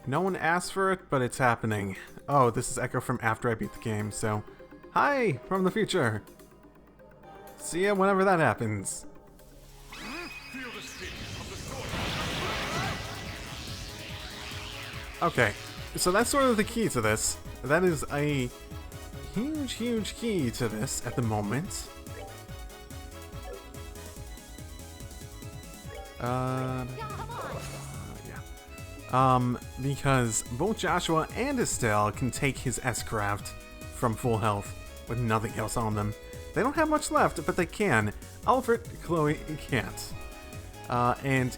No one asked for it, but it's happening. Oh, this is Echo from after I beat the game, so... Hi! From the future! See ya whenever that happens. Okay, so that's sort of the key to this. That is a huge, huge key to this at the moment. Because both Joshua and Estelle can take his S-Craft from full health with nothing else on them. They don't have much left, but they can. Alfred, Chloe can't. And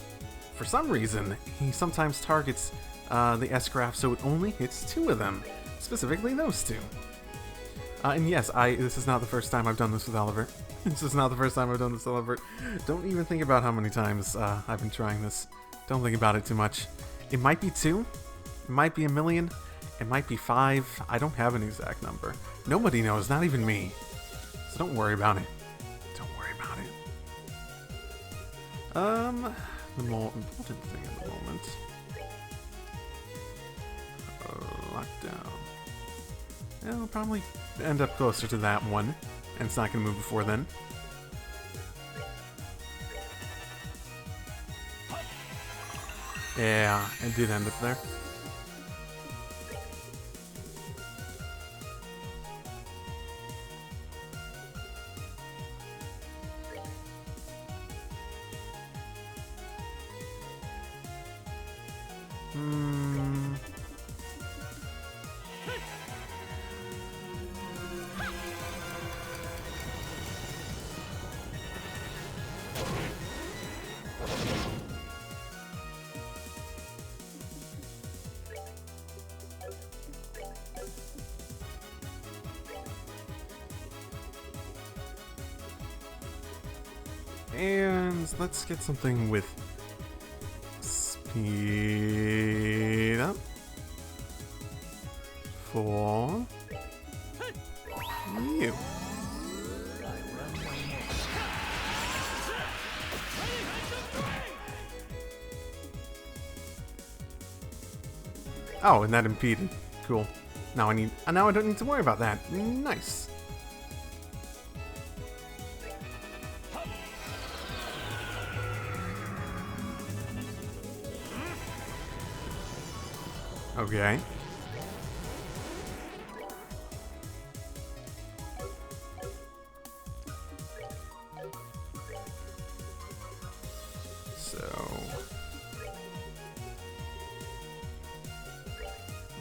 for some reason, he sometimes targets the S-Craft so it only hits 2 of them. Specifically those 2. And yes, this is not the first time I've done this with Oliver. This is not the first time I've done this with Oliver. Don't even think about how many times I've been trying this. Don't think about it too much. It might be 2. It might be 1,000,000. It might be 5. I don't have an exact number. Nobody knows, not even me. So don't worry about it. Don't worry about it. The more important thing at the moment. Lockdown. It'll probably end up closer to that one. And it's not going to move before then. Yeah, it did end up there. And let's get something with speed up for you. Oh, and that impeded. Cool. Now I don't need to worry about that. Nice. Okay. So...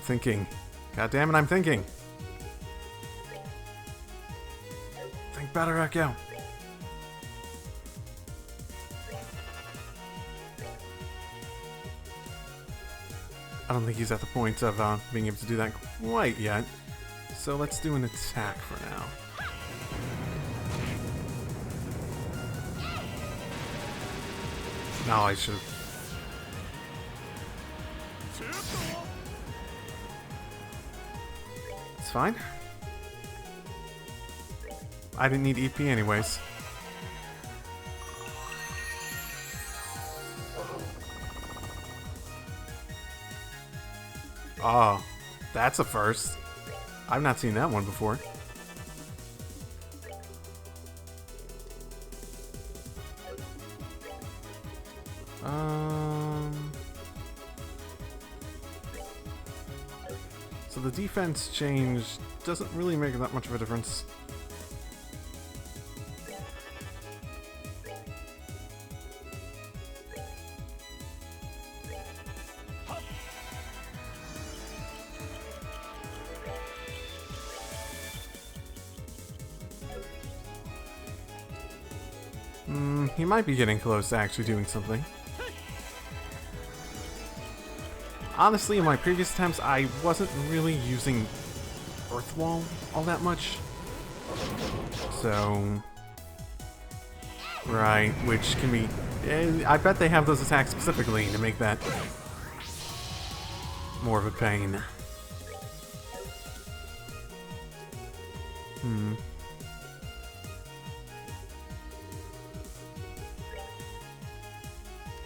thinking. God damn it, I'm thinking. Think better, Echo. I don't think he's at the point of being able to do that quite yet. So let's do an attack for now. No, I should. It's fine. I didn't need EP anyways. Oh, that's a first. I've not seen that one before. So the defense change doesn't really make that much of a difference. He might be getting close to actually doing something. Honestly, in my previous attempts, I wasn't really using Earth Wall all that much. So... right, which can be... I bet they have those attacks specifically to make that more of a pain.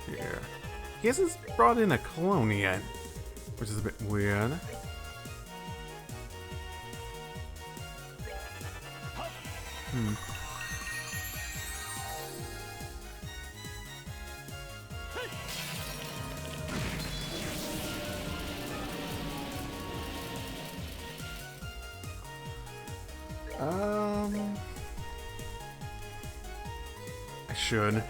Here. He hasn't brought in a clone yet, which is a bit weird. I should.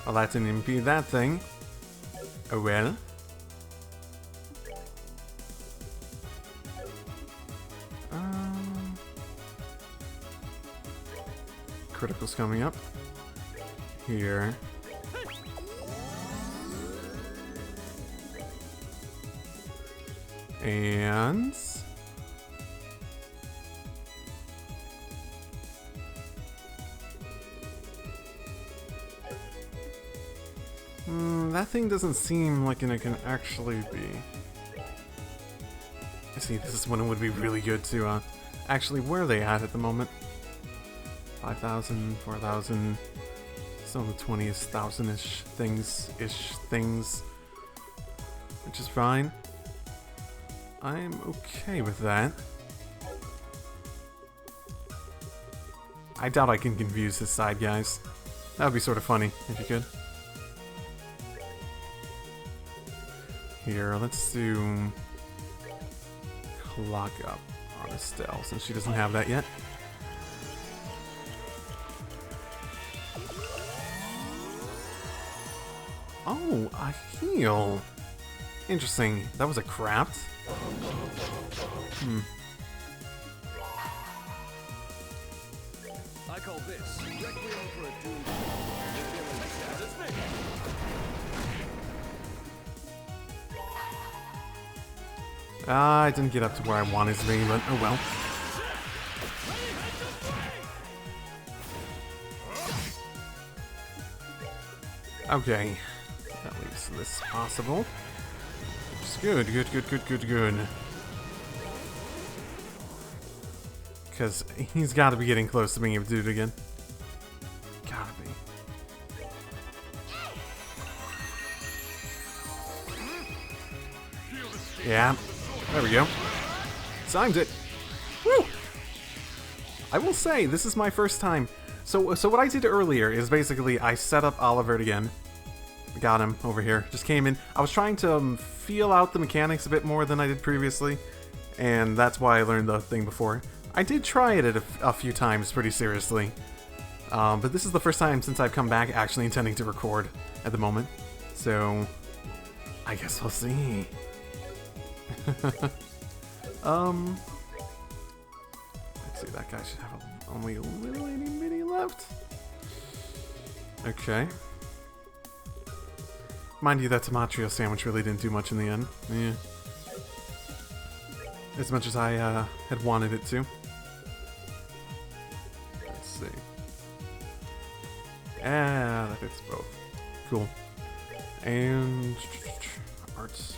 Well, that didn't impede that thing. Oh well. Critical's coming up. Here. And... that thing doesn't seem like it can actually be... I see, this is when it would be really good to, actually, where are they at the moment? 5,000, 4,000, some of the 20th thousand-ish things, which is fine. I'm okay with that. I doubt I can confuse his side guys. That would be sort of funny, if you could. Here, let's do... Clock up on Estelle, since she doesn't have that yet. Oh, a heal. Interesting. That was a craft. I call this Requiem for a Doomed. I didn't get up to where I wanted to be, but oh well. Okay. That leaves this possible. It's good. Because he's got to be getting close to being able to do it again. Gotta be. Yeah. There we go. Signed it. Woo! I will say, this is my first time. So what I did earlier is basically I set up Oliver again. Got him over here. Just came in. I was trying to feel out the mechanics a bit more than I did previously. And that's why I learned the thing before. I did try it a few times pretty seriously. But this is the first time since I've come back actually intending to record at the moment. So, I guess we'll see. Let's see, that guy should have only a little itty bitty left. Okay. Mind you, that tomato sandwich really didn't do much in the end. Yeah. As much as I had wanted it to. Let's see. Ah, that fits both. Cool. And arts.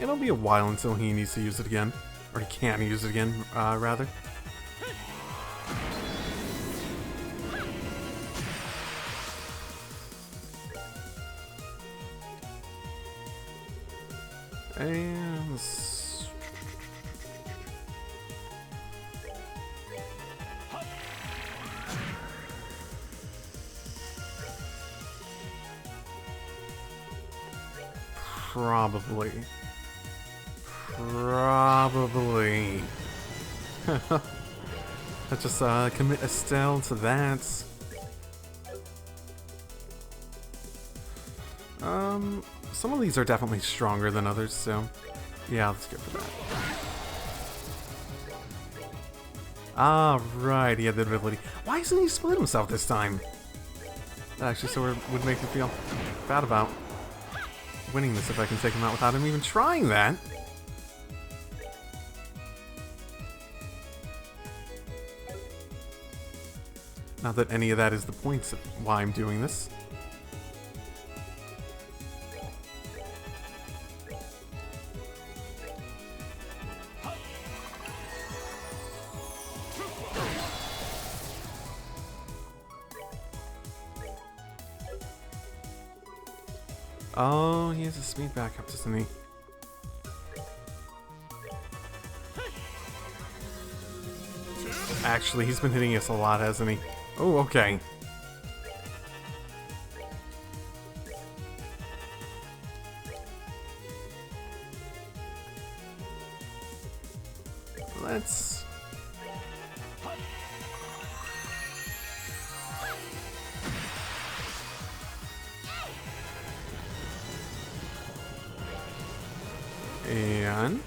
It'll be a while until he needs to use it again. Or he can use it again, rather. And... Probably. Let's just commit Estelle to that. Some of these are definitely stronger than others, so yeah, let's go for that. Ah, right, he had the ability. Why hasn't he split himself this time? That actually sort of would make me feel bad about winning this if I can take him out without him even trying that. Not that any of that is the point of why I'm doing this. Oh, he has a speed backup, doesn't he? Actually, he's been hitting us a lot, hasn't he? Oh, okay. Let's... And...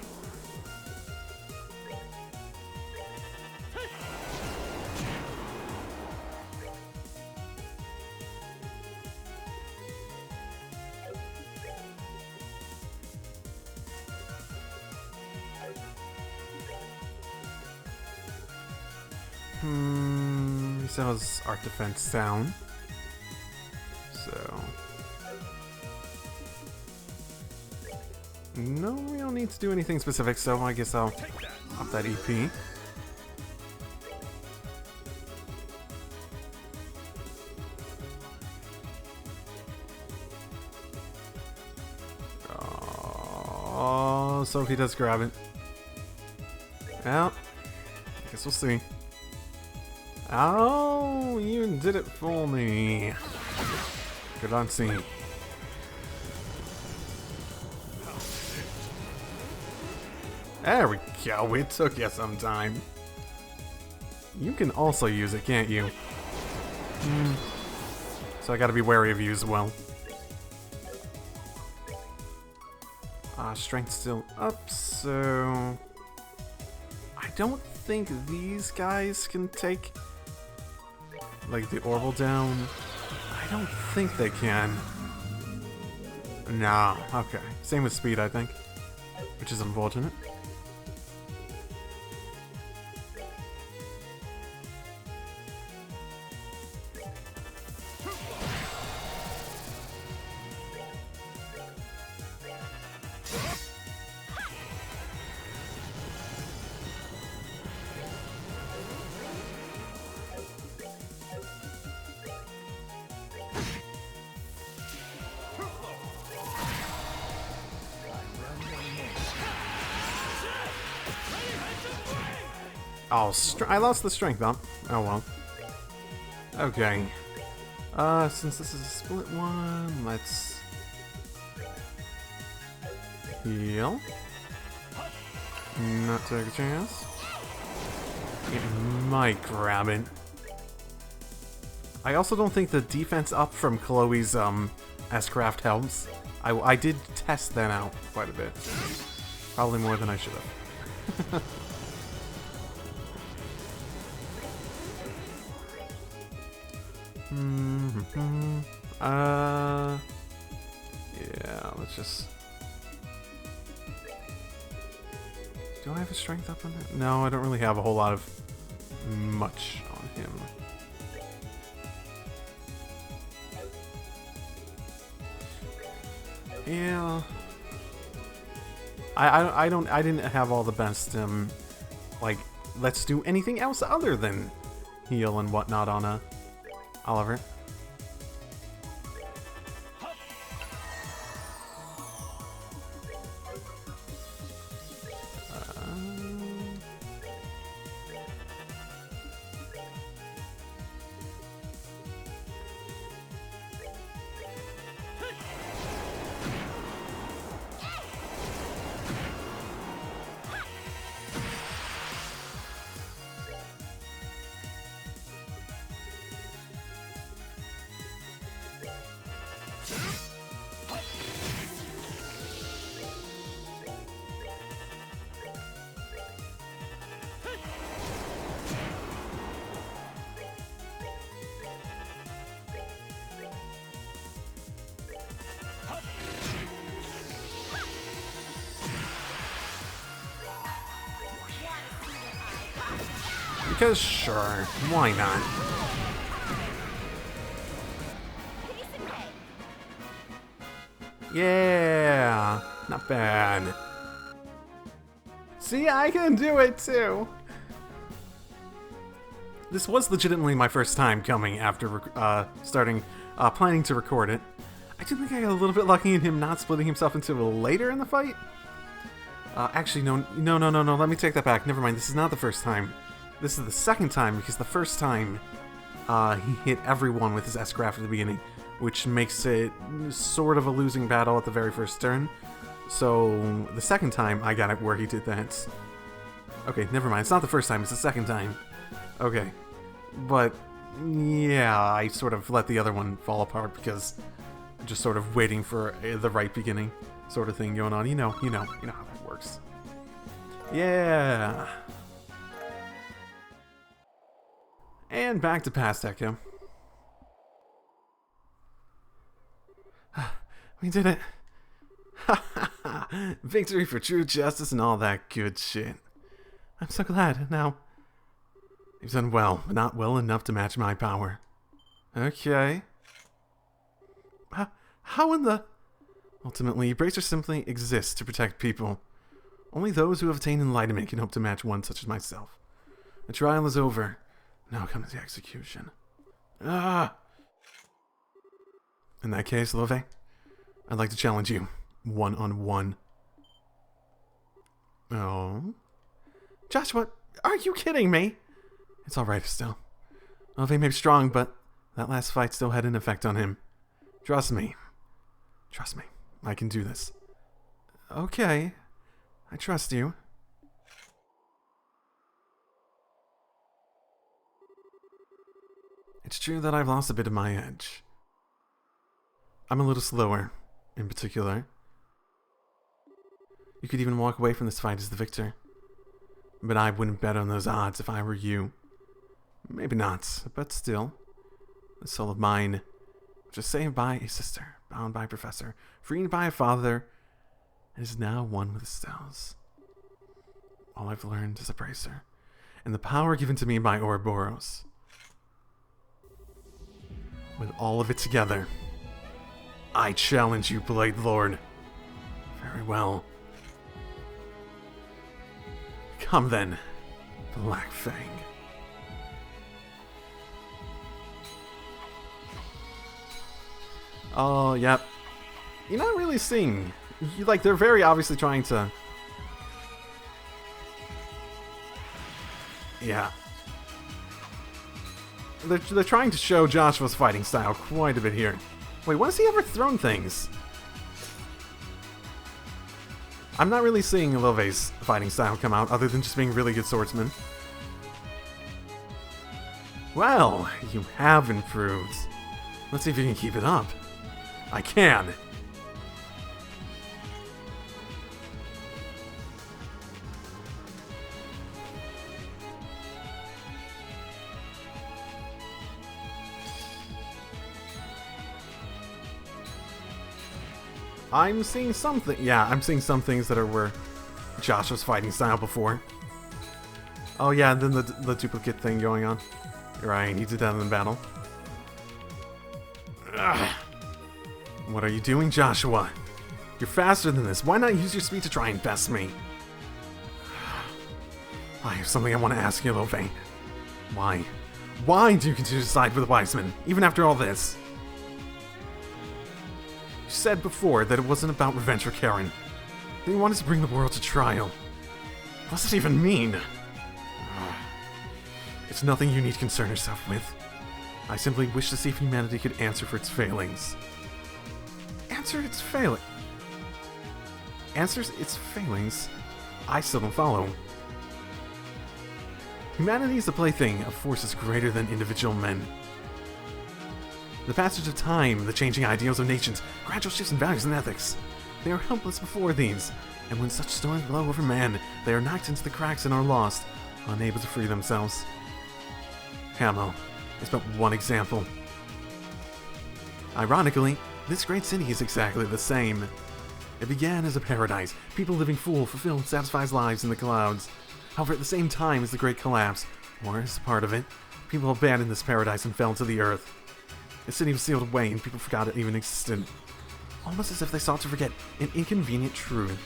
he still has art defense down. So... No, we don't need to do anything specific, so I guess I'll up that EP. Oh, so if he does grab it. Well, I guess we'll see. Oh, you did it for me. Good on scene. There we go, it took you some time. You can also use it, can't you? So I gotta be wary of you as well. Strength's still up, so... I don't think these guys can take, like, the Orbital down. I don't think they can. No, okay. Same with speed, I think. Which is unfortunate. Oh, I lost the strength up. Oh well. Okay. Since this is a split one, let's heal. Not take a chance. It might grab it. I also don't think the defense up from Chloe's S-Craft helps. I did test that out quite a bit. Probably more than I should have. Yeah, let's just... Do I have a strength up on that? No, I don't really have a whole lot of much on him. Yeah. I didn't have all the best, like, let's do anything else other than heal and whatnot on Oliver. Because sure, why not? Yeah, not bad. See, I can do it too. This was legitimately my first time coming after starting planning to record it. I do think I got a little bit lucky in him not splitting himself into later in the fight. Actually, no. Let me take that back. Never mind. This is not the first time. This is the second time, because the first time he hit everyone with his S-Craft at the beginning, which makes it sort of a losing battle at the very first turn. So the second time I got it where he did that. Okay, never mind. It's not the first time. It's the second time. Okay. But yeah, I sort of let the other one fall apart because I'm just sort of waiting for the right beginning sort of thing going on. You know how that works. Yeah. And back to past Echo. We did it. Victory for true justice and all that good shit. I'm so glad. Now, you've done well, but not well enough to match my power. Okay. How in the... Ultimately, bracers simply exist to protect people. Only those who have attained enlightenment can hope to match one such as myself. The trial is over. Now comes the execution. In that case, LoH, I'd like to challenge you. One-on-one. Oh? Joshua, are you kidding me? It's alright still. LoH may be strong, but that last fight still had an effect on him. Trust me. Trust me. I can do this. Okay. I trust you. It's true that I've lost a bit of my edge. I'm a little slower, in particular. You could even walk away from this fight as the victor. But I wouldn't bet on those odds if I were you. Maybe not, but still. The soul of mine, which was saved by a sister, bound by a professor, freed by a father, and is now one with the stars. All I've learned is a bracer, and the power given to me by Ouroboros. With all of it together, I challenge you, Blade Lord. Very well. Come then, Black Fang. Oh, yep. You're not really seeing... they're very obviously trying to... Yeah. They're trying to show Joshua's fighting style quite a bit here. Wait, when has he ever thrown things? I'm not really seeing LoH's fighting style come out, other than just being really good swordsman. Well, you have improved. Let's see if you can keep it up. I can! I'm seeing something. Yeah, I'm seeing some things that were Joshua's fighting style before. Oh yeah, and then the duplicate thing going on. You're right, he did that in the battle. Ugh. What are you doing, Joshua? You're faster than this. Why not use your speed to try and best me? I have something I want to ask you, LoH. Why? Why do you continue to side with the Wiseman, even after all this? You said before that it wasn't about revenge for Karen. That you wanted to bring the world to trial. What does it even mean? It's nothing you need to concern yourself with. I simply wish to see if humanity could answer for its failings. Answer its failings? Answers its failings? I still don't follow. Humanity is the plaything of forces greater than individual men. The passage of time, the changing ideals of nations, gradual shifts in values and ethics. They are helpless before these, and when such storms blow over man, they are knocked into the cracks and are lost, unable to free themselves. Hamo is but one example. Ironically, this great city is exactly the same. It began as a paradise, people living full, fulfilled, satisfied lives in the clouds. However, at the same time as the Great Collapse, or as part of it, people abandoned this paradise and fell to the earth. The city was sealed away and people forgot it even existed. Almost as if they sought to forget an inconvenient truth.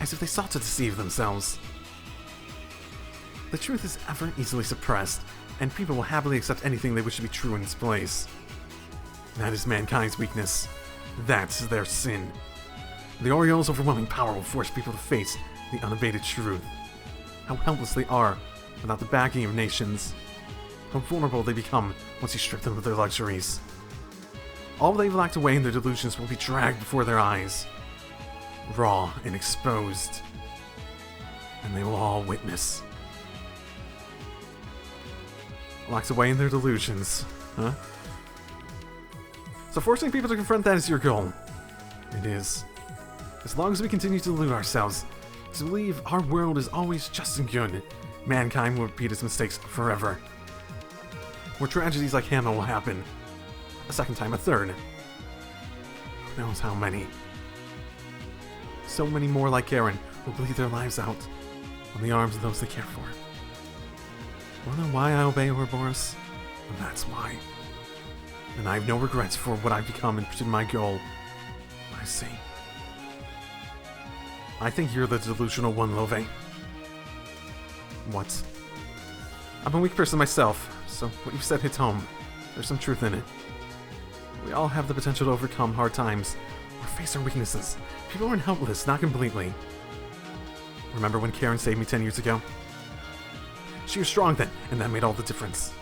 As if they sought to deceive themselves. The truth is ever easily suppressed, and people will happily accept anything they wish to be true in its place. That is mankind's weakness. That's their sin. The Oriole's overwhelming power will force people to face the unabated truth. How helpless they are without the backing of nations. How vulnerable they become once you strip them of their luxuries. All they've locked away in their delusions will be dragged before their eyes. Raw and exposed. And they will all witness. Locked away in their delusions, huh? So forcing people to confront that is your goal. It is. As long as we continue to delude ourselves, to believe our world is always just and good, mankind will repeat its mistakes forever. More tragedies like Hannah will happen. A second time, a third. Who knows how many? So many more like Karen will bleed their lives out on the arms of those they care for. Wanna know why I obey Ouroboros? Well, that's why. And I have no regrets for what I've become in pursuit of my goal. I see. I think you're the delusional one, LoH. What? I'm a weak person myself, so what you've said hits home. There's some truth in it. We all have the potential to overcome hard times, or face our weaknesses. People aren't helpless, not completely. Remember when Karen saved me 10 years ago? She was strong then, and that made all the difference.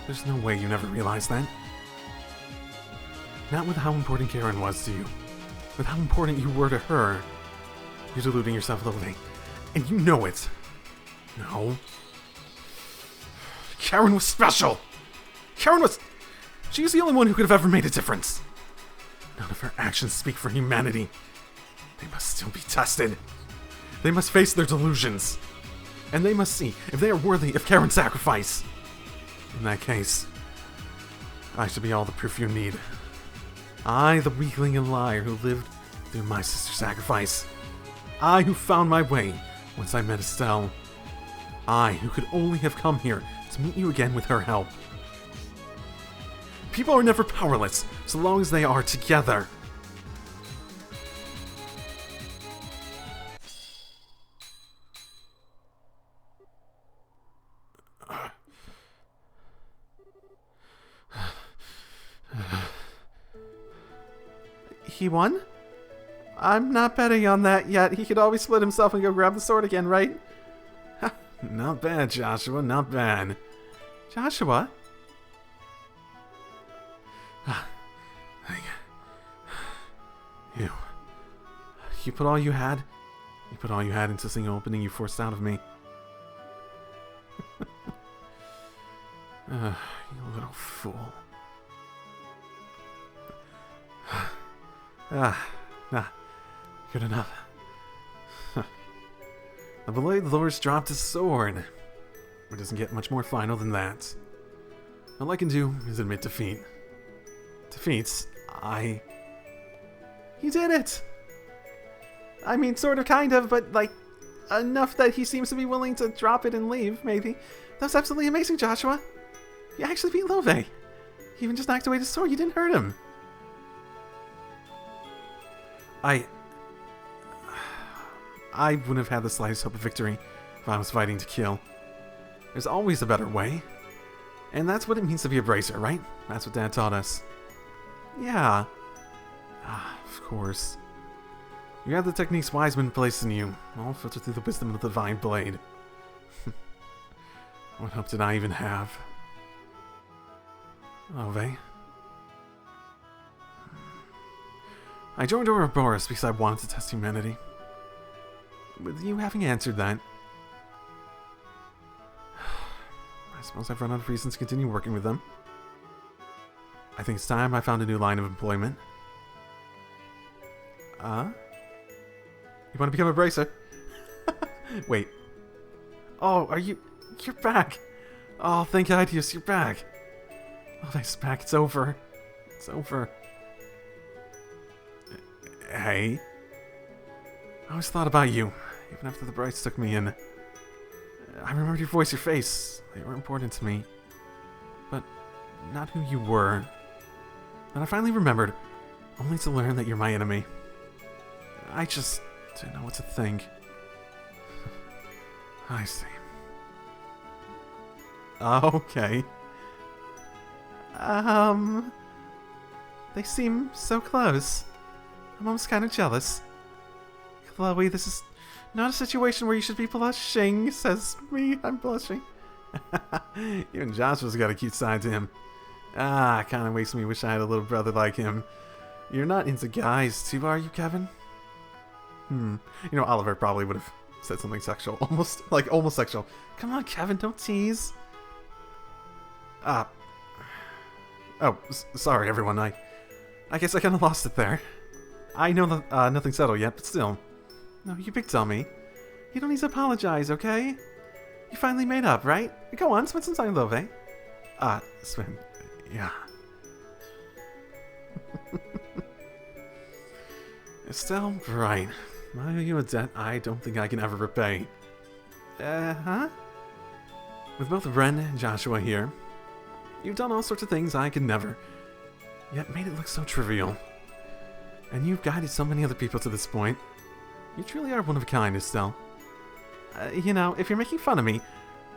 There's no way you never realized that. Not with how important Karen was to you. With how important you were to her. You're deluding yourself, LoH. And you know it. No. Karen was special! Karen was... She was the only one who could have ever made a difference. None of her actions speak for humanity. They must still be tested. They must face their delusions. And they must see if they are worthy of Karen's sacrifice. In that case, I should be all the proof you need. I, the weakling and liar who lived through my sister's sacrifice. I who found my way once I met Estelle. I who could only have come here to meet you again with her help. People are never powerless so long as they are together. He won? I'm not betting on that yet. He could always split himself and go grab the sword again, right? Not bad, Joshua, not bad. Joshua? You put all you had? You put all you had into the opening you forced out of me. You little fool. Good enough. I believe the Lord's dropped his sword. It doesn't get much more final than that. All I can do is admit defeat. Defeats, He did it! I mean, sort of, kind of, but, like, enough that he seems to be willing to drop it and leave, maybe. That's absolutely amazing, Joshua. You actually beat LoH. You even just knocked away the sword. You didn't hurt him. I wouldn't have had the slightest hope of victory if I was fighting to kill. There's always a better way. And that's what it means to be a bracer, right? That's what Dad taught us. Yeah. Of course. You have the techniques wise men placed in you, all filtered through the wisdom of the divine blade. What hope did I even have? LoH. I joined Ouroboros because I wanted to test humanity. With you having answered that, I suppose I've run out of reasons to continue working with them. I think it's time I found a new line of employment. You want to become a bracer? Wait. Oh, you're back. Oh, thank God, you're back. LoH's back, it's over. It's over. Hey. I always thought about you, even after the Brights took me in. I remembered your voice, your face. They were important to me. But not who you were. And I finally remembered, only to learn that you're my enemy. I just didn't know what to think. I see. Okay. They seem so close. I'm almost kind of jealous. Chloe, this is not a situation where you should be blushing, says me. I'm blushing. Even Joshua's got a cute side to him. Kind of makes me wish I had a little brother like him. You're not into guys too, are you, Kevin? You know, Oliver probably would have said something sexual. Almost sexual. Come on, Kevin, don't tease. Sorry, everyone. I guess I kind of lost it there. I know that nothing's settled yet, but still. No, you big dummy. You don't need to apologize, okay? You finally made up, right? Go on, spend some time with LoH. Spend... yeah. Estelle, right. I owe you a debt I don't think I can ever repay. With both Ren and Joshua here, you've done all sorts of things I could never, yet made it look so trivial. And you've guided so many other people to this point. You truly are one of a kind, Estelle. You know, if you're making fun of me,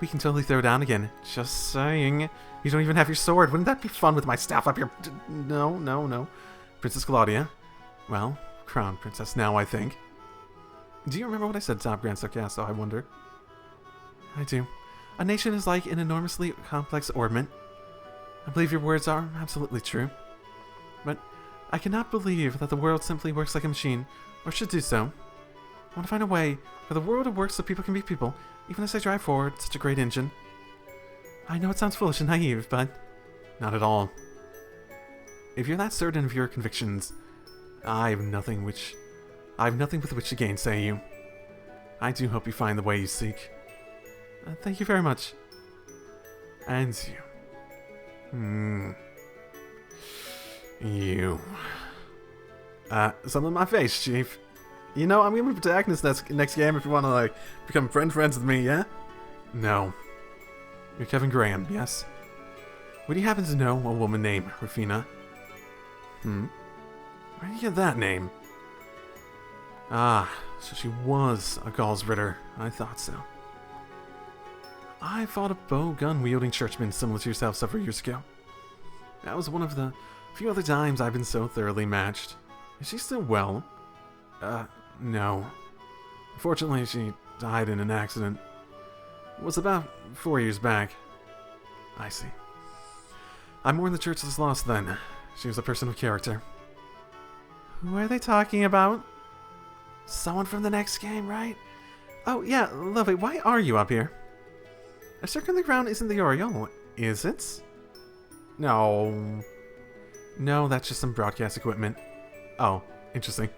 we can totally throw down again. Just saying. You don't even have your sword. Wouldn't that be fun with my staff up here? No. Princess Claudia. Well, Crown Princess now, I think. Do you remember what I said, Top Grand Sargasso, I wonder? I do. A nation is like an enormously complex ornament. I believe your words are absolutely true. But I cannot believe that the world simply works like a machine, or should do so. I want to find a way for the world to work so people can be people, even as they drive forward such a great engine. I know it sounds foolish and naive, but not at all. If you're that certain of your convictions, I have nothing with which to gainsay you. I do hope you find the way you seek. Thank you very much. And you. You. Something on my face, Chief. You know, I'm gonna be protagonist next game if you wanna, like, become friends with me, yeah? No. You're Kevin Graham, yes? Would you happen to know a woman named Rufina? Where did you get that name? So she was a Gauls Ritter. I thought so. I fought a bow gun-wielding churchman similar to yourself several years ago. That was one of the few other times I've been so thoroughly matched. Is she still well? No. Unfortunately, she died in an accident. It was about 4 years back. I see. I mourn the church's loss then. She was a person of character. Who are they talking about? Someone from the next game, right? Oh, yeah, Lovely, why are you up here? A circle in the ground isn't the Oriole, is it? No. No, that's just some broadcast equipment. Oh, interesting.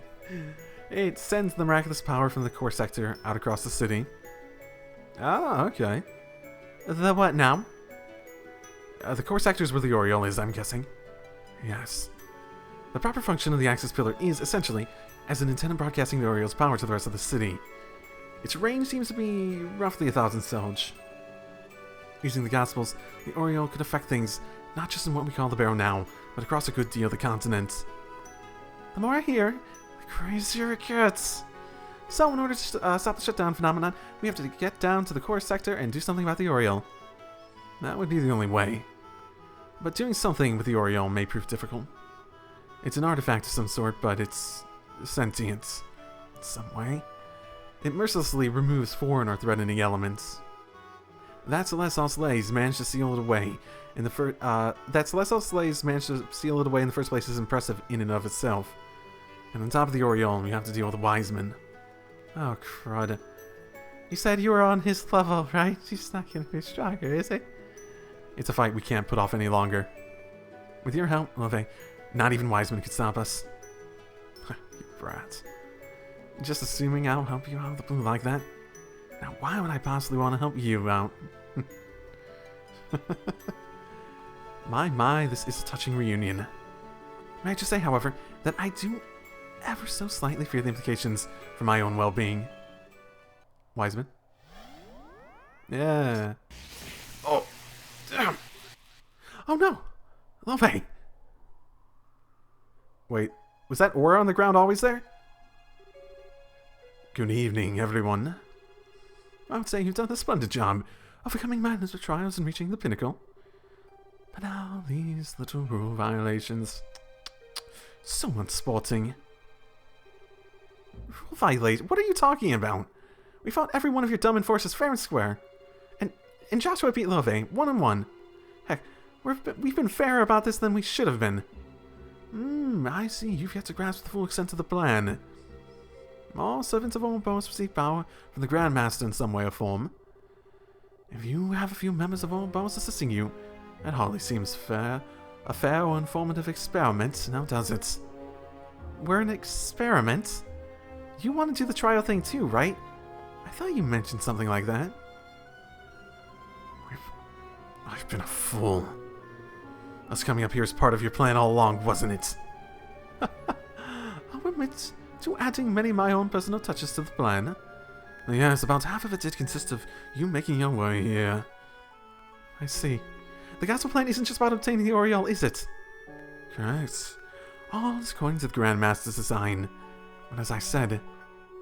It sends the miraculous power from the core sector out across the city. Ah, okay. The what now? The core sector is where the Oriole is, I'm guessing. Yes. The proper function of the Axis Pillar is, essentially, as an antenna broadcasting the Oriole's power to the rest of the city. Its range seems to be roughly 1,000 Selge. Using the Gospels, the Oriole could affect things not just in what we call the Barrow now, but across a good deal of the continent. The more I hear, the crazier it gets. So, in order to stop the shutdown phenomenon, we have to get down to the core sector and do something about the Oriole. That would be the only way. But doing something with the Oriole may prove difficult. It's an artifact of some sort, but it's sentient in some way. It mercilessly removes foreign or threatening elements. That Celestial Slays managed to seal it away in the first. That Celestial Slays managed to seal it away in the first place is impressive in and of itself. And on top of the Oriole, we have to deal with the Wiseman. Oh crud! You said you were on his level, right? He's not gonna be stronger, is he? It's a fight we can't put off any longer. With your help, LoH, not even Wiseman could stop us. You brat. Just assuming I'll help you out of the blue like that? Now, why would I possibly want to help you out? My, this is a touching reunion. May I just say, however, that I do ever so slightly fear the implications for my own well-being. Wiseman? Yeah. Oh, damn. Oh no! LoH! Wait, was that aura on the ground always there? Good evening, everyone. I would say you've done a splendid job overcoming madness with trials and reaching the pinnacle. But now these little rule violations. So unsporting. Rule violate? What are you talking about? We fought every one of your dumb enforcers fair and square. And Joshua beat LoH 1-1. Heck, we've been fairer about this than we should have been. I see. You've yet to grasp the full extent of the plan. All servants of all bows receive power from the Grandmaster in some way or form. If you have a few members of all bows assisting you, that hardly seems fair. A fair or informative experiment, now does it? We're an experiment? You want to do the trial thing too, right? I thought you mentioned something like that. I've been a fool. Us coming up here is part of your plan all along, wasn't it? I'll admit to adding many of my own personal touches to the plan. Yes, about half of it did consist of you making your way here. I see. The castle plan isn't just about obtaining the Oriole, is it? Correct. All is according to the Grandmaster's design. But as I said,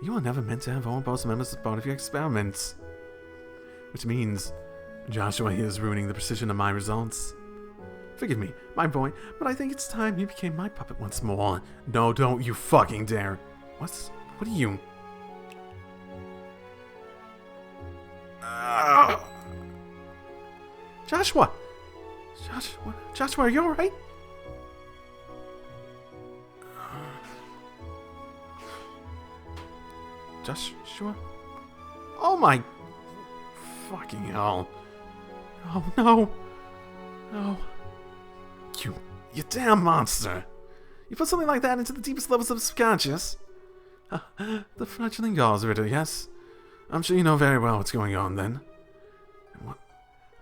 you are never meant to have all boss members as part of your experiments. Which means Joshua here is ruining the precision of my results. Forgive me, my boy, but I think it's time you became my puppet once more. No, don't you fucking dare. What are you? Joshua! Joshua, are you alright? Joshua? Oh my fucking hell. Oh no. No. You damn monster. You put something like that into the deepest levels of subconscious. The fledgling gauze riddle, yes. I'm sure you know very well what's going on then.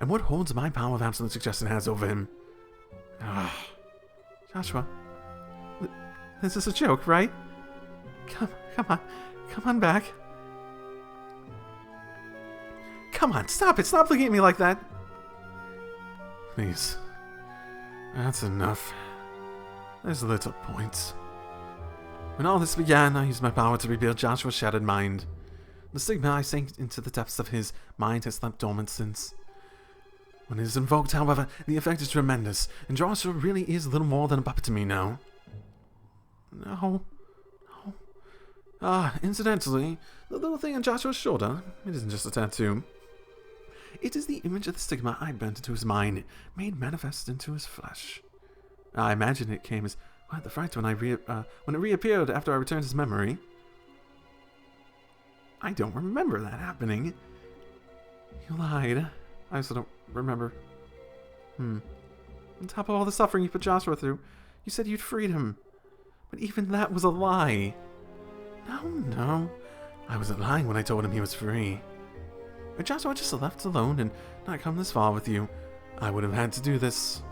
And what holds my power of absolute suggestion has over him? Joshua. This is a joke, right? Come on back. Come on, stop it! Stop looking at me like that! Please. That's enough. There's little point. When all this began, I used my power to rebuild Joshua's shattered mind. The stigma I sank into the depths of his mind has slept dormant since. When it is invoked, however, the effect is tremendous, and Joshua really is little more than a puppet to me now. No. Incidentally, the little thing on Joshua's shoulder, it isn't just a tattoo. It is the image of the stigma I bent into his mind, made manifest into his flesh. I imagine it came as quite the fright when it reappeared after I returned his memory. I don't remember that happening. You lied. I also don't remember. On top of all the suffering you put Joshua through, you said you'd freed him. But even that was a lie. No. I wasn't lying when I told him he was free. If Joshua just left alone and not come this far with you, I would have had to do this.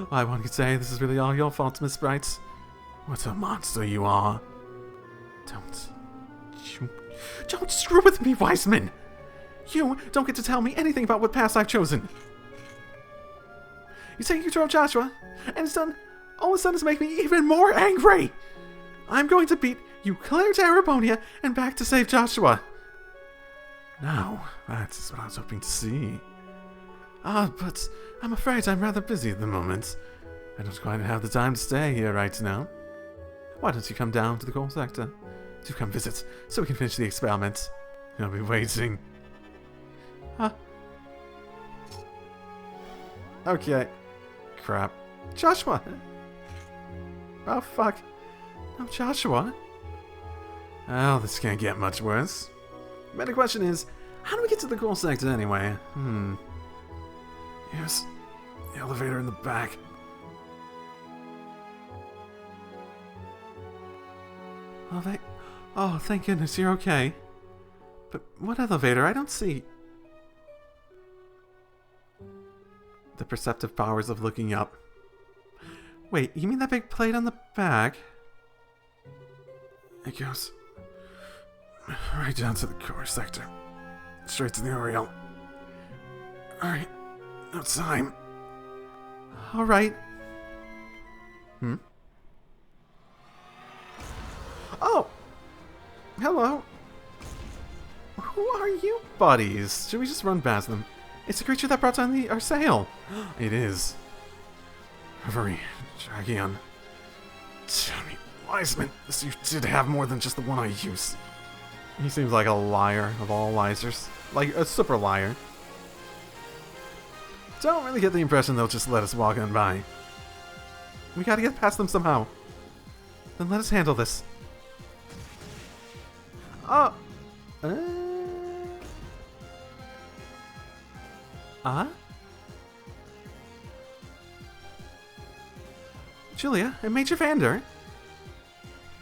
Why, one could say this is really all your fault, Miss Bright. What a monster you are. Don't screw with me, Wiseman! You don't get to tell me anything about what path I've chosen. You say you drove Joshua, and it's done all it's done is make me even more angry! I'm going to beat you clear to Arabonia and back to save Joshua. Now, that's what I was hoping to see. But I'm afraid I'm rather busy at the moment. I don't quite have the time to stay here right now. Why don't you come down to the coal sector? Do come visit, so we can finish the experiment. I'll be waiting. Okay. Crap. Joshua! Oh, fuck. No, Joshua. Oh, this can't get much worse. The better question is, how do we get to the coal sector anyway? Here's the elevator in the back. Oh, thank goodness you're okay. But what elevator? I don't see... The perceptive powers of looking up. Wait, you mean that big plate on the back? It goes right down to the core sector. Straight to the Oriole. Alright, no time. Alright. Oh! Hello! Who are you buddies? Should we just run past them? It's the creature that brought down our sail. It is. Reverie, Dragon. Tell me, Wiseman, you did have more than just the one I use. He seems like a liar of all liars. Like a super liar. Don't really get the impression they'll just let us walk on by. We gotta get past them somehow. Then let us handle this. Oh. Julia and Major Vander?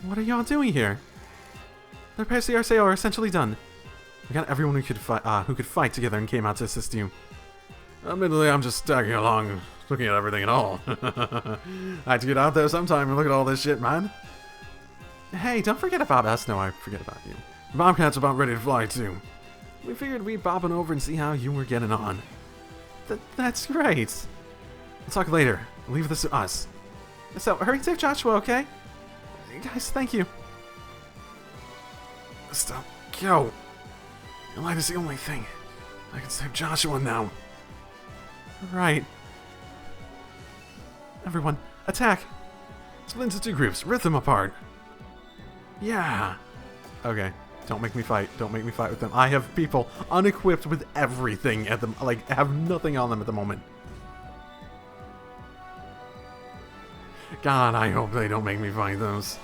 What are y'all doing here? The repairs to our sail are essentially done. We got everyone who could fight together and came out to assist you. Admittedly, I'm just tagging along, looking at everything and all. I had to get out there sometime and look at all this shit, man. Hey, don't forget about us. No, I forget about you. The Bobcat's about ready to fly, too. We figured we'd bob on over and see how you were getting on. That's great. We'll talk later. Leave this to us. So, hurry safe, Joshua, okay? Guys, thank you. Stop. Go. Your light is the only thing. I can save Joshua now. Right. Everyone, attack! Split into two groups. Rip them apart. Yeah. Okay. Don't make me fight. Don't make me fight with them. I have people unequipped with everything at them. Like, have nothing on them at the moment. God, I hope they don't make me fight those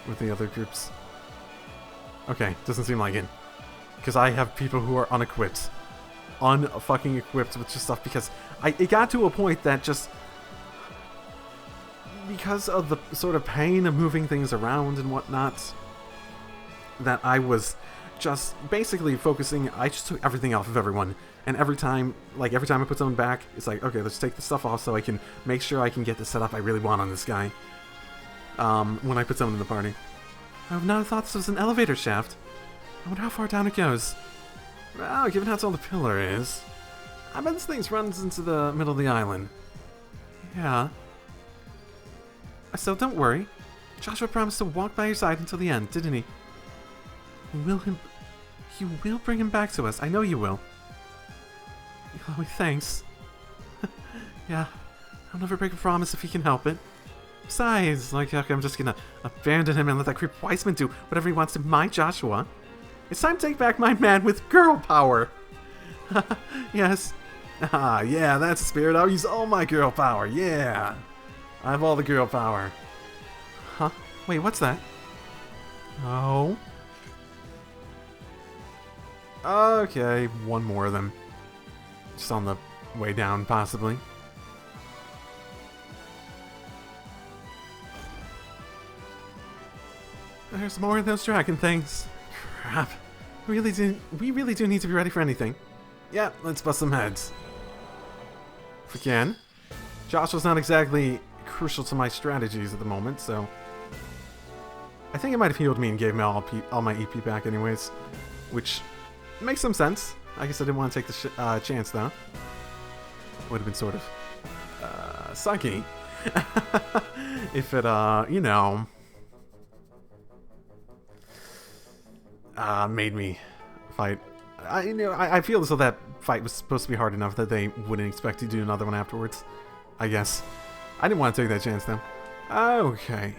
with the other groups. Okay, doesn't seem like it. Because I have people who are unequipped. Unfucking equipped with just stuff because it got to a point that just because of the sort of pain of moving things around and whatnot, that I was just basically focusing. I just took everything off of everyone, and every time I put someone back, it's like, okay, let's take the stuff off so I can make sure I can get the setup I really want on this guy. When I put someone in the party, I would not have thought this was an elevator shaft. I wonder how far down it goes. Well, given how tall the pillar is, I bet this thing runs into the middle of the island. Yeah. So don't worry. Joshua promised to walk by your side until the end, didn't he? You will bring him back to us. I know you will. Chloe, thanks. Yeah, I'll never break a promise if he can help it. Besides, like, I'm just gonna abandon him and let that creep Weissman do whatever he wants to my Joshua. It's time to take back my man with girl power. Yes. Ah, yeah, that's the spirit. I'll use all my girl power. Yeah. I have all the girl power. Huh? Wait, what's that? Oh. Okay, one more of them. Just on the way down, possibly. There's more of those dragon things. Crap. We really do need to be ready for anything. Yeah, let's bust some heads. If we can. Joshua's not exactly crucial to my strategies at the moment, so... I think it might have healed me and gave me all my EP back anyways. Which makes some sense. I guess I didn't want to take the chance, though. Would have been sort of... sucky. If it, you know... made me fight. I feel as though that fight was supposed to be hard enough that they wouldn't expect to do another one afterwards. I guess. I didn't want to take that chance, though. Okay.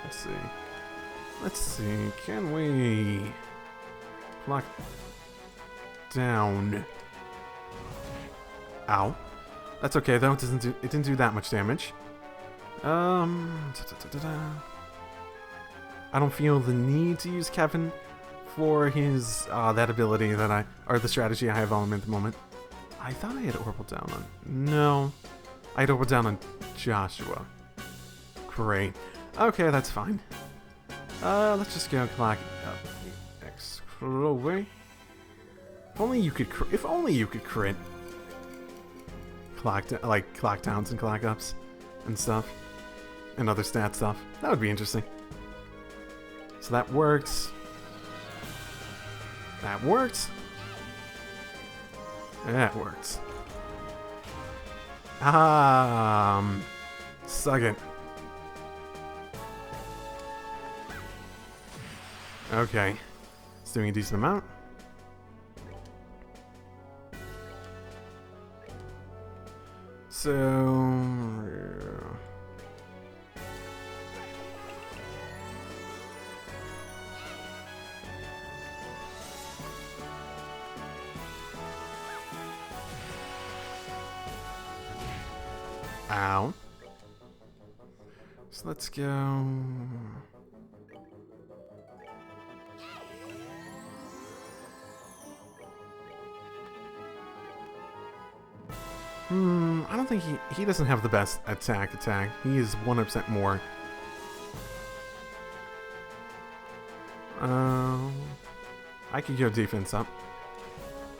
Let's see. Let's see. Can we... lock down... Ow. That's okay, though. It didn't do that much damage. I don't feel the need to use Kevin for his, that ability that or the strategy I have on him at the moment. I thought I had Orbital down on... No. I had Orbital down on Joshua. Great. Okay, that's fine. Let's just go clock up. Chloe. If only you could crit. Clock downs and clock ups and stuff. And other stat stuff. That would be interesting. So that works. That works. That works. Suck it. Okay. It's doing a decent amount. So... Ow. So let's go... I don't think he doesn't have the best attack. He is 100% more. I could go defense up.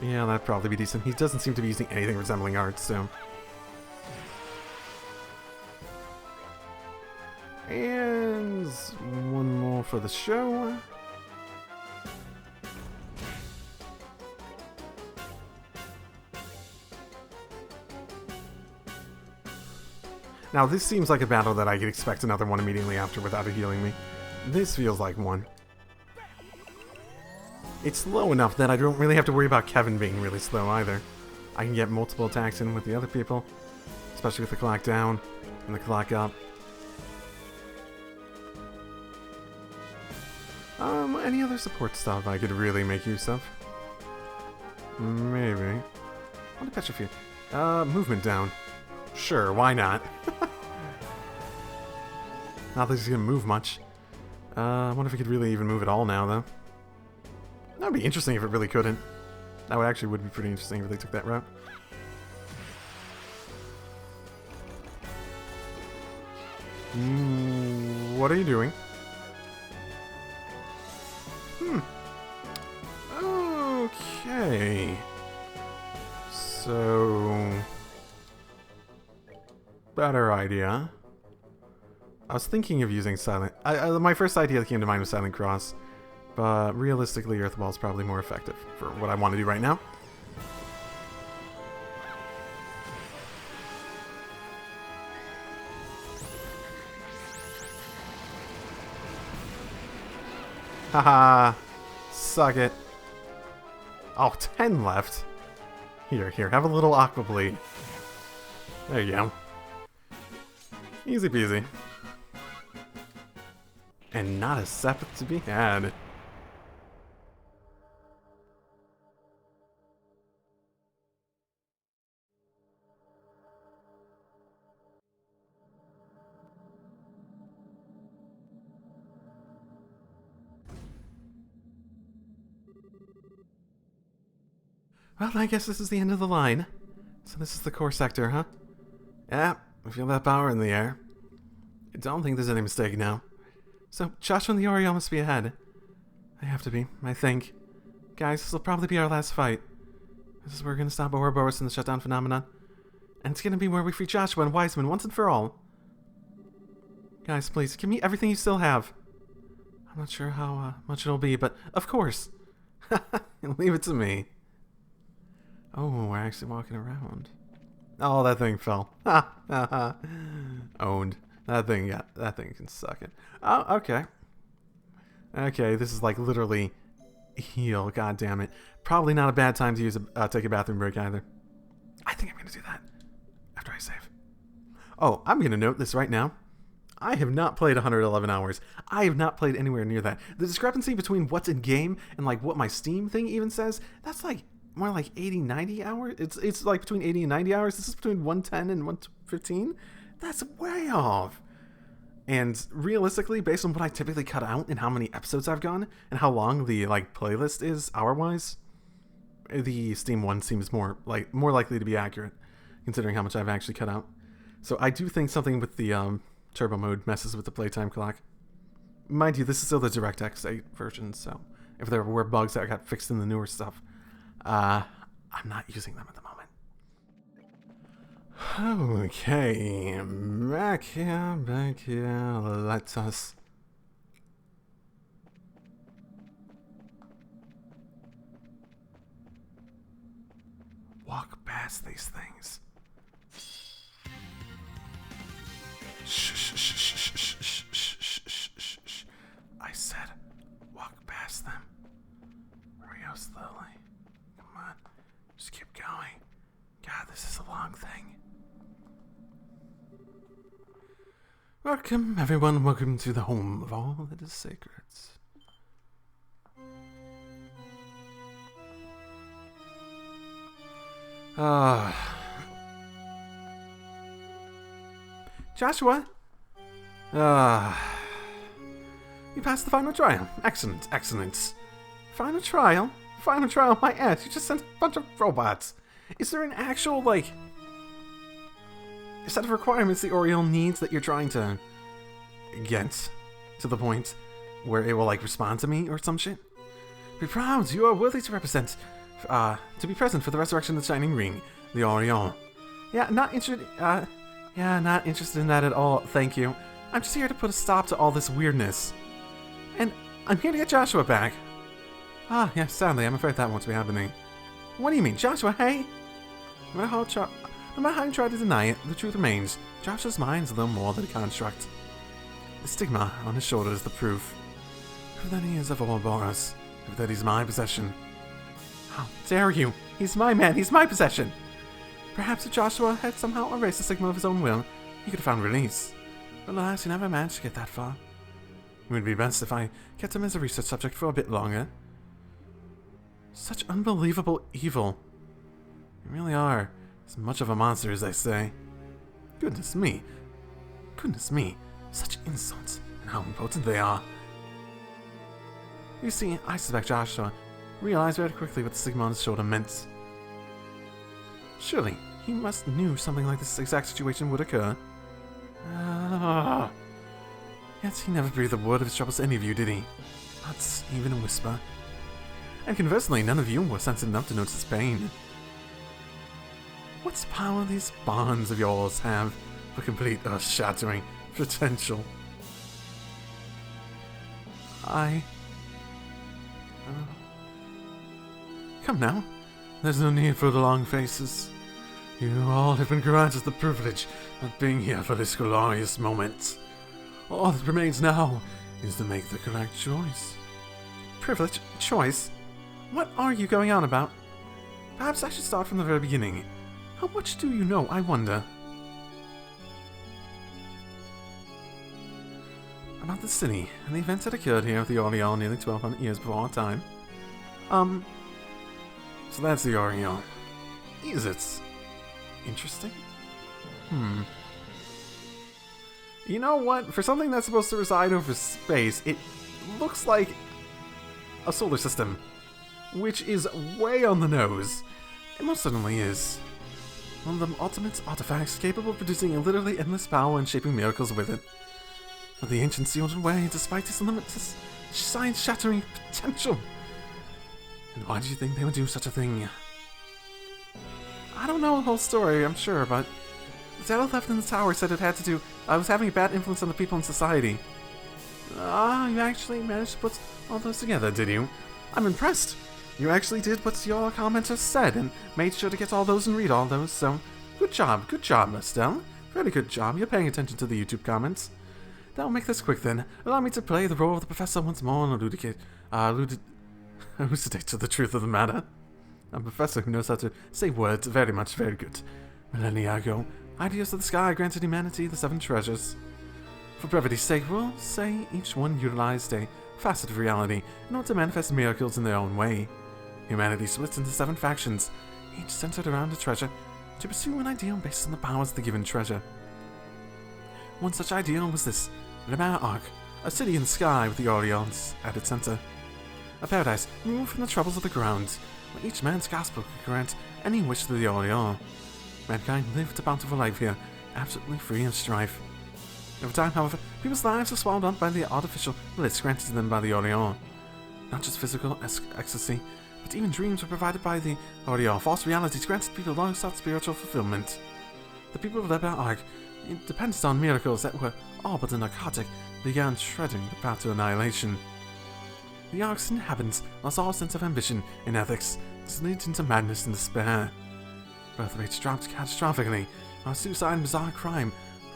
Yeah, that'd probably be decent. He doesn't seem to be using anything resembling arts, so... And one more for the show. Now, this seems like a battle that I could expect another one immediately after without it healing me. This feels like one. It's low enough that I don't really have to worry about Kevin being really slow either. I can get multiple attacks in with the other people, especially with the clock down and the clock up. Any other support stuff I could really make use of? Maybe. What a Petrified. Movement down. Sure, why not? Not that he's gonna move much. I wonder if he could really even move at all now, though. That would be interesting if it really couldn't. That would actually be pretty interesting if they took that route. What are you doing? Okay. So... better idea. I was thinking of using Silent... my first idea that came to mind was Silent Cross. But realistically, Earth Ball is probably more effective for what I want to do right now. Haha. Suck it. Oh, 10 left. Here, have a little Aqua Bleed. There you go. Easy peasy. And not a Sepith to be had. Well, I guess this is the end of the line. So this is the core sector, huh? Yeah, I feel that power in the air. I don't think there's any mistake now. So, Joshua and the Oriole must be ahead. They have to be, I think. Guys, this will probably be our last fight. This is where we're going to stop Ouroboros and the shutdown phenomenon. And it's going to be where we free Joshua and Wiseman once and for all. Guys, please, give me everything you still have. I'm not sure how much it'll be, but of course. Leave it to me. Oh, we're actually walking around. Oh, that thing fell. Ha ha ha. Owned. That thing can suck it. Oh, okay. Okay, this is like literally heal. God damn it. Probably not a bad time to use take a bathroom break either. I think I'm gonna do that after I save. Oh, I'm gonna note this right now. I have not played 111 hours. I have not played anywhere near that. The discrepancy between what's in game and like what my Steam thing even says, that's like more like 80, 90 hours. It's like between 80 and 90 hours. This is between 110 and 115. That's way off. And realistically, based on what I typically cut out and how many episodes I've gone and how long the like playlist is hour-wise, the Steam one seems more likely to be accurate, considering how much I've actually cut out. So I do think something with the turbo mode messes with the playtime clock. Mind you, this is still the DirectX 8 version, so if there were bugs that got fixed in the newer stuff, I'm not using them at the moment. Okay, back here, let us... walk past these things. Shh. I said, walk past them. Real slowly. Come on, just keep going. God, this is a long thing. Welcome, everyone. Welcome to the home of all that is sacred. Joshua? You passed the final trial. Excellent, excellent. Final trial? Final trial, my aunt. You just sent a bunch of robots. Is there an actual, like, set of requirements the Oriole needs that you're trying to get to the point where it will, like, respond to me or some shit? Be proud. You are worthy to represent, to be present for the resurrection of the Shining Ring, the Oriole. Yeah, not interested in that at all, thank you. I'm just here to put a stop to all this weirdness. And I'm here to get Joshua back. Yeah, sadly, I'm afraid that won't be happening. What do you mean, Joshua, hey? No matter how you try to deny it, the truth remains. Joshua's mind's a little more than a construct. The stigma on his shoulder is the proof. Proof that he is of Ouroboros. Proof that he's my possession. How dare you? He's my man, he's my possession! Perhaps if Joshua had somehow erased the stigma of his own will, he could have found release. But alas, he never managed to get that far. It would be best if I kept him as a research subject for a bit longer. Such unbelievable evil. You really are as much of a monster as they say. Goodness me. Goodness me. Such insults, and how impotent they are. You see, I suspect Joshua realized very quickly what the stigma on his shoulder meant. Surely, he must knew something like this exact situation would occur. Yet he never breathed a word of his troubles to any of you, did he? Not even a whisper. And conversely, none of you were sensitive enough to notice his pain. What's power these bonds of yours have for complete earth-shattering potential? Come now. There's no need for the long faces. You all have been granted the privilege of being here for this glorious moment. All that remains now is to make the correct choice. Privilege? Choice? What are you going on about? Perhaps I should start from the very beginning. How much do you know, I wonder? About the city, and the events that occurred here with the Oriole nearly 1,200 years before our time. So that's the Oriole. Is it? Interesting? You know what? For something that's supposed to reside over space, it looks like a solar system. Which is way on the nose. It most certainly is. One of the ultimate artifacts capable of producing a literally endless power and shaping miracles with it. But the ancients sealed away despite its limitless, science-shattering potential. And why do you think they would do such a thing? I don't know the whole story, I'm sure, but the data left in the tower said it had to do was having a bad influence on the people in society. You actually managed to put all those together, did you? I'm impressed. You actually did what your commenters said and made sure to get all those and read all those, so good job, Estelle. Very good job, you're paying attention to the YouTube comments. That'll make this quick then. Allow me to play the role of the professor once more and elucidate to the truth of the matter. A professor who knows how to say words very good. Millennia ago, ideas of the sky granted humanity the 7 treasures. For brevity's sake, we'll say each one utilized a facet of reality in order to manifest miracles in their own way. Humanity splits into 7 factions, each centered around a treasure, to pursue an ideal based on the powers of the given treasure. One such ideal was this, Lemar Arc, a city in the sky with the Orioles at its center. A paradise removed from the troubles of the ground, where each man's gospel could grant any wish to the Oriole. Mankind lived a bountiful life here, absolutely free of strife. Over time, however, people's lives were swallowed up by the artificial bliss granted to them by the Oriole. Not just physical ecstasy, but even dreams were provided by the Oriole. False realities granted people long-sought spiritual fulfillment. The people of Lemar Arc, dependent on miracles that were all but a narcotic, began treading the path to annihilation. The Ark's inhabitants lost all sense of ambition and ethics, slid into madness and despair. Birth rates dropped catastrophically, while suicide and bizarre crime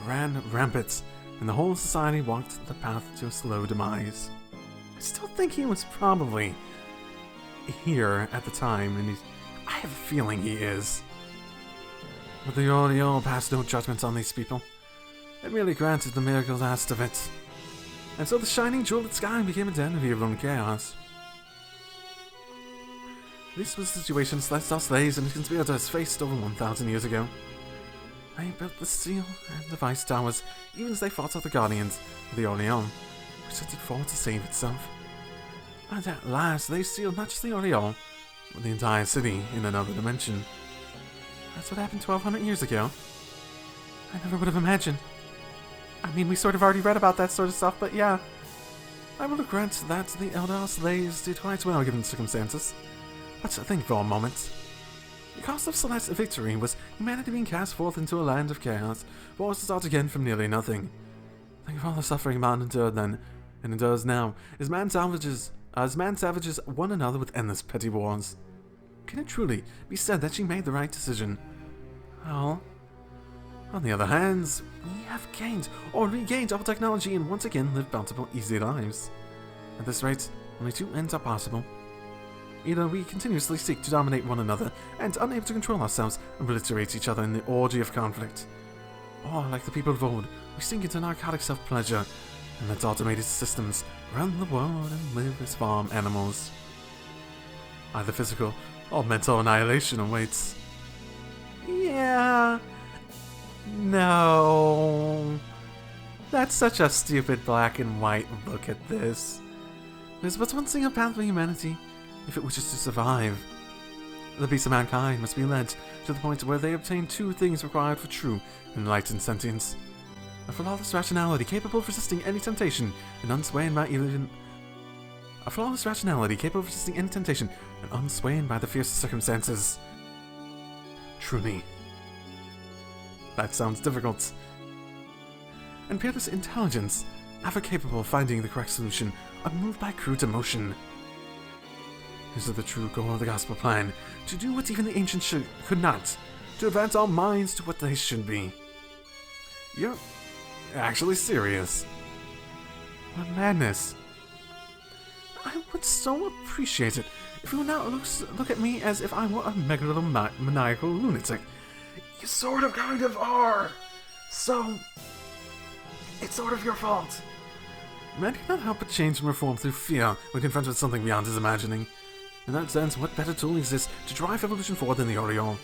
ran rampant, and the whole society walked the path to a slow demise. I still think he was probably here at the time, and I have a feeling he is. But the Oriole passed no judgment on these people. It merely granted the miracles asked of it. And so the shining jeweled sky became a den of evil and chaos. This was the situation celestial slaves and conspirators faced over 1,000 years ago. They built the steel and device towers, even as they fought off the guardians of the Orleans, which set it forward to save itself. And at last, they sealed not just the Orleans, but the entire city in another dimension. That's what happened 1,200 years ago. I never would have imagined. I mean, we sort of already read about that sort of stuff, but yeah. I will grant that the Elder slaves did quite well given the circumstances. But think for a moment. The cost of Celeste's victory was humanity being cast forth into a land of chaos, forced to start again from nearly nothing. Think of all the suffering man endured then, and endures now, as man savages one another with endless petty wars. Can it truly be said that she made the right decision? Well, on the other hand, we have gained or regained our technology and once again lived bountiful, easy lives. At this rate, only two ends are possible. Either we continuously seek to dominate one another and, unable to control ourselves, obliterate each other in the orgy of conflict. Or, like the people of old, we sink into narcotic self-pleasure and let automated systems run the world and live as farm animals. Either physical or mental annihilation awaits. Yeah. No. That's such a stupid black and white look at this. There's but one single path for humanity if it wishes to survive. The beasts of mankind must be led to the point where they obtain two things required for true enlightened sentience. A flawless rationality capable of resisting any temptation and unswayed by illusion. A flawless rationality capable of resisting any temptation and unswayed by the fierce circumstances. Truly. That sounds difficult. And peerless intelligence, ever capable of finding the correct solution, unmoved by crude emotion. This is the true goal of the gospel plan, to do what even the ancients could not, to advance our minds to what they should be. You're actually serious. What madness. I would so appreciate it if you would not look at me as if I were a megalomaniacal lunatic. You sort of kind of are. So, it's sort of your fault. Man cannot help but change and reform through fear when confronted with something beyond his imagining. In that sense, what better tool exists to drive evolution forward than the Orleans?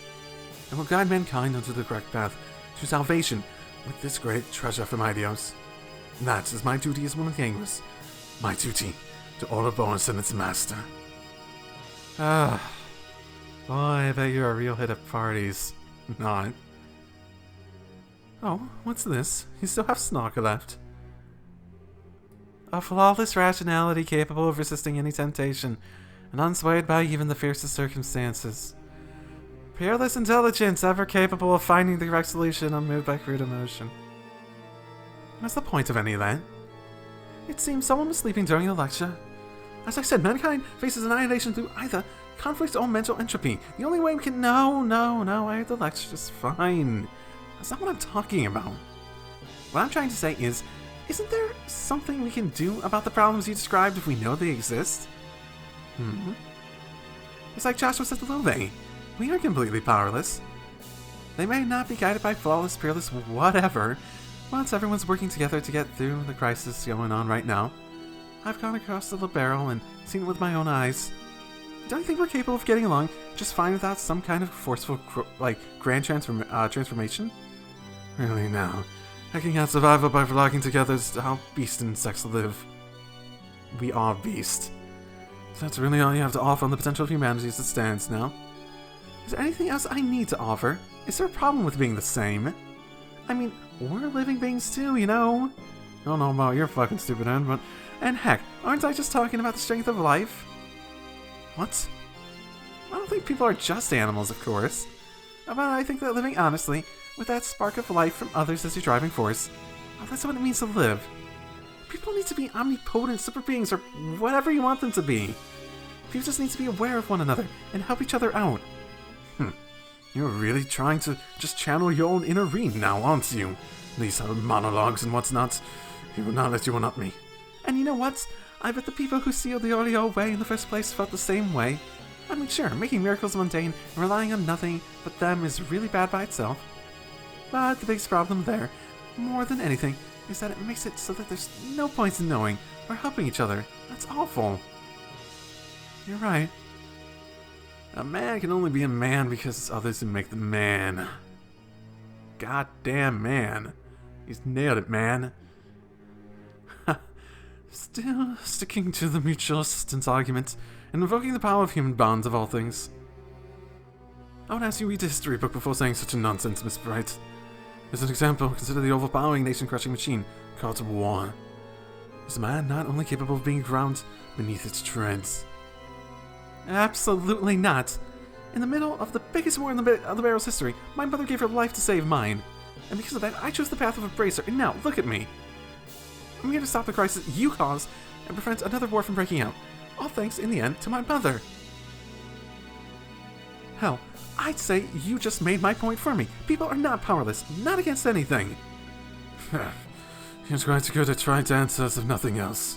And will guide mankind onto the correct path, to salvation, with this great treasure from Idios. That is my duty as one of the Anglers. My duty to Ouroboros and its master. Boy, I bet you're a real hit at parties. Not. Oh, what's this? You still have Snorker left. A flawless rationality capable of resisting any temptation, and unswayed by even the fiercest circumstances. Peerless intelligence, ever capable of finding the correct solution, unmoved by crude emotion. What's the point of any of that? It seems someone was sleeping during the lecture. As I said, mankind faces annihilation through either conflict or mental entropy. The only way we can... No, I heard the lecture just fine. That's not what I'm talking about. What I'm trying to say is, isn't there something we can do about the problems you described if we know they exist? It's like Joshua said to LoH. We are completely powerless. They may not be guided by flawless, peerless, whatever. Once everyone's working together to get through the crisis going on right now. I've gone across the little barrel and seen it with my own eyes. Don't you think we're capable of getting along just fine without some kind of forceful, grand transformation? Really now, hacking out survival by vlogging together is how beast and sex live. We are beast. So that's really all you have to offer on the potential of humanity as it stands now. Is there anything else I need to offer? Is there a problem with being the same? I mean, we're living beings too, you know? I don't know about your fucking stupid end, but... And heck, aren't I just talking about the strength of life? What? I don't think people are just animals, of course. But I think that living honestly, with that spark of life from others as your driving force, well, that's what it means to live. People don't need to be omnipotent super beings or whatever you want them to be. People just need to be aware of one another and help each other out. You're really trying to just channel your own inner Reem now, aren't you? These monologues and what's not. He will not let you one-up me. And you know what? I bet the people who sealed the Orleans away in the first place felt the same way. I mean, sure, making miracles mundane and relying on nothing but them is really bad by itself. But the biggest problem there more than anything, is that it makes it so that there's no point in knowing or helping each other. That's awful. You're right. A man can only be a man because it's others who make the man. Goddamn man. He's nailed it, man. Still sticking to the mutual assistance argument and invoking the power of human bonds of all things. I would ask you read the history book before saying such a nonsense, Miss Bright. As an example, consider the overpowering nation-crushing machine called war. Is a man not only capable of being ground beneath its treads? Absolutely not. In the middle of the biggest war in the Barrel's history, my mother gave her life to save mine. And because of that, I chose the path of a bracer, and now, look at me. I'm here to stop the crisis you caused and prevent another war from breaking out. All thanks, in the end, to my mother. Hell, I'd say you just made my point for me. People are not powerless, not against anything. You're quite good at trying to answer us if nothing else.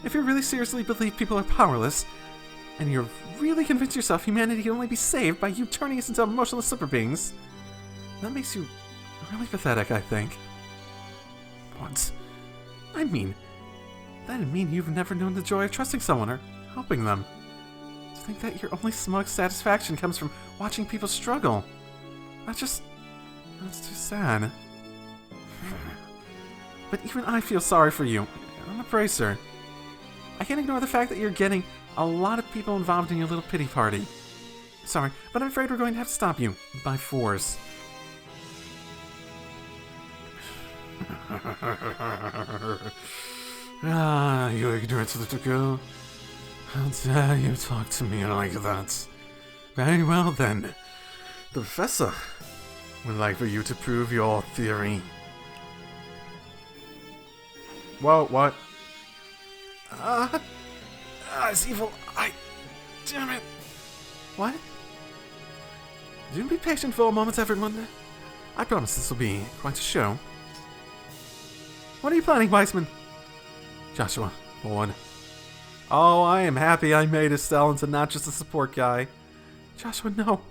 If you really seriously believe people are powerless, and you're really convinced yourself humanity can only be saved by you turning us into emotionless super beings, that makes you really pathetic, I think. What? That'd mean you've never known the joy of trusting someone or helping them. To think that your only smug satisfaction comes from watching people struggle. That's too sad. But even I feel sorry for you. I'm a bracer. I can't ignore the fact that you're getting a lot of people involved in your little pity party. Sorry, but I'm afraid we're going to have to stop you by force. You ignorant little girl. How dare you talk to me like that? Very well then. The professor would like for you to prove your theory. Whoa, what? It's evil. Damn it. What? Do be patient for a moment, everyone. I promise this will be quite a show. What are you planning, Weissman? Joshua, forward. Oh, I am happy I made Estelle into not just a support guy. Joshua, no.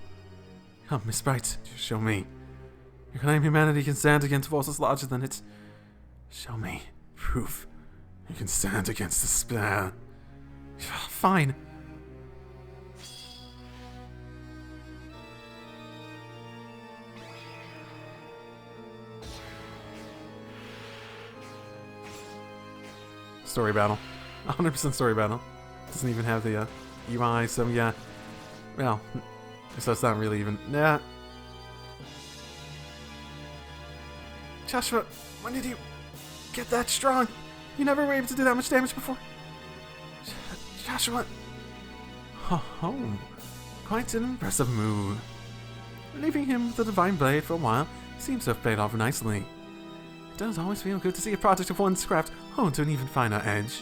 Come, Miss Bright, show me. You claim humanity can stand against forces larger than it. Show me proof you can stand against despair. Fine. Story battle. 100% story battle. Doesn't even have the UI, so yeah. Well, so it's not really even. Nah. Joshua, when did you get that strong? You never were able to do that much damage before. Joshua. Oh, quite an impressive move. Leaving him with the Divine Blade for a while seems to have paid off nicely. It does always feel good to see a project of one's craft honed to an even finer edge.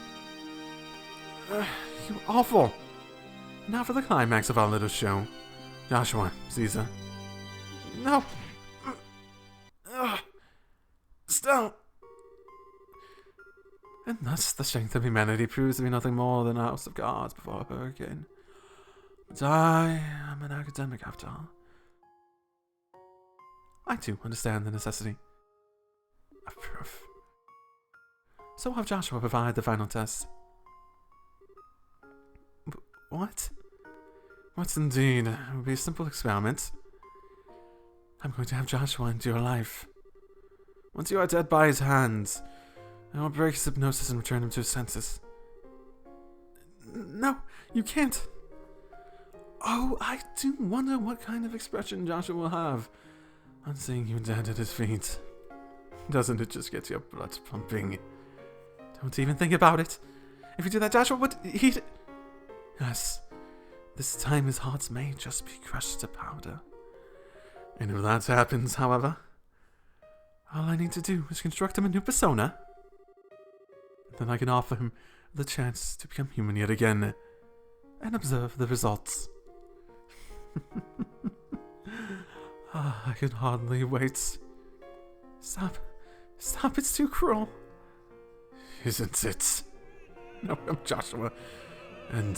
You're awful. Now for the climax of our little show. Joshua, Caesar. No. Still. And thus the strength of humanity proves to be nothing more than a house of cards before a hurricane. But I am an academic after all. I too understand the necessity of proof. So we'll have Joshua provide the final test. What? What indeed? It will be a simple experiment. I'm going to have Joshua endure life. Once you are dead by his hands, I will break his hypnosis and return him to his senses. No, you can't. Oh, I do wonder what kind of expression Joshua will have on seeing you dead at his feet. Doesn't it just get your blood pumping? Don't even think about it. If you do that, Joshua would... Yes, this time his heart may just be crushed to powder. And if that happens, however, all I need to do is construct him a new persona. Then I can offer him the chance to become human yet again and observe the results. I can hardly wait. Stop, it's too cruel. Isn't it? No, I'm Joshua. And,